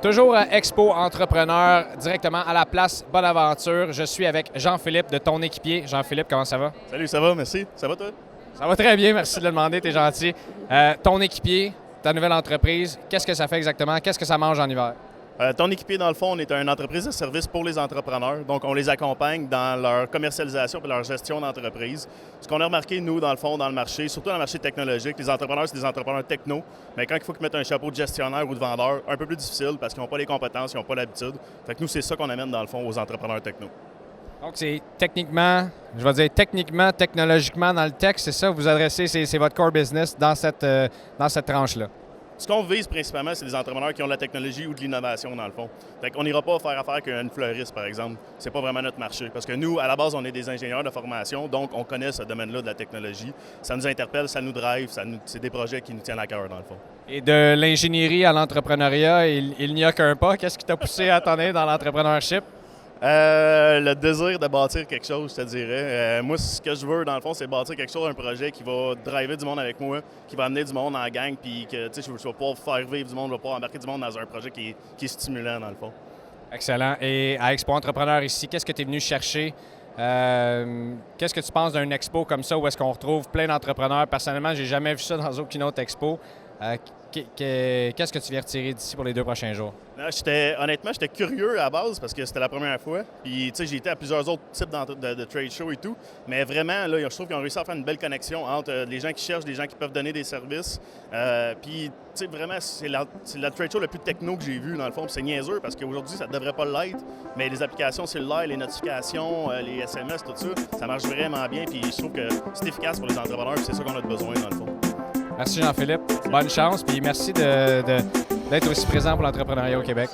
Toujours à Expo Entrepreneur, directement à la place Bonaventure. Je suis avec Jean-Philippe de Ton Équipier. Jean-Philippe, comment ça va? Salut, ça va, merci. Ça va toi? Ça va très bien, merci de le demander, t'es gentil. Ton Équipier, ta nouvelle entreprise, qu'est-ce que ça fait exactement? Qu'est-ce que ça mange en hiver? Ton Équipier, dans le fond, on est une entreprise de service pour les entrepreneurs. Donc, on les accompagne dans leur commercialisation et leur gestion d'entreprise. Ce qu'on a remarqué, nous, dans le fond, dans le marché, surtout dans le marché technologique, les entrepreneurs, c'est des entrepreneurs techno. Mais quand il faut qu'ils mettent un chapeau de gestionnaire ou de vendeur, un peu plus difficile parce qu'ils n'ont pas les compétences, ils n'ont pas l'habitude. Fait que nous, c'est ça qu'on amène, dans le fond, aux entrepreneurs techno. Donc, c'est techniquement, je vais dire techniquement, technologiquement dans le tech, c'est ça, vous adressez, c'est votre core business dans cette tranche-là. Ce qu'on vise principalement, c'est des entrepreneurs qui ont de la technologie ou de l'innovation, dans le fond. Fait qu'on n'ira pas faire affaire avec une fleuriste, par exemple. C'est pas vraiment notre marché. Parce que nous, à la base, on est des ingénieurs de formation, donc on connaît ce domaine-là de la technologie. Ça nous interpelle, ça nous drive, c'est des projets qui nous tiennent à cœur, dans le fond. Et de l'ingénierie à l'entrepreneuriat, il n'y a qu'un pas. Qu'est-ce qui t'a poussé à t'en aller dans l'entrepreneurship? Le désir de bâtir quelque chose, je te dirais. Moi, ce que je veux, dans le fond, c'est bâtir quelque chose, un projet qui va driver du monde avec moi, qui va amener du monde en gang, puis que je vais pouvoir faire vivre du monde, je vais pouvoir embarquer du monde dans un projet qui est stimulant, dans le fond. Excellent. Et à Expo Entrepreneur ici, qu'est-ce que tu es venu chercher? Qu'est-ce que tu penses d'un expo comme ça où est-ce qu'on retrouve plein d'entrepreneurs? Personnellement, j'ai jamais vu ça dans aucune autre expo. Qu'est-ce que tu viens retirer d'ici pour les 2 prochains jours? Honnêtement, j'étais curieux à la base parce que c'était la première fois. Puis, j'ai été à plusieurs autres types de trade shows et tout. Mais vraiment, là, je trouve qu'ils ont réussi à faire une belle connexion entre les gens qui cherchent, les gens qui peuvent donner des services. Puis, vraiment, c'est la trade show le plus techno que j'ai vu, dans le fond. Puis c'est niaiseux parce qu'aujourd'hui, ça ne devrait pas l'être. Mais les applications cellulaires, les notifications, les SMS, tout ça, ça marche vraiment bien. Puis, je trouve que c'est efficace pour les entrepreneurs. Puis c'est ça qu'on a besoin, dans le fond. Merci Jean-Philippe. Bonne chance. Puis merci d'être aussi présent pour l'entrepreneuriat au Québec.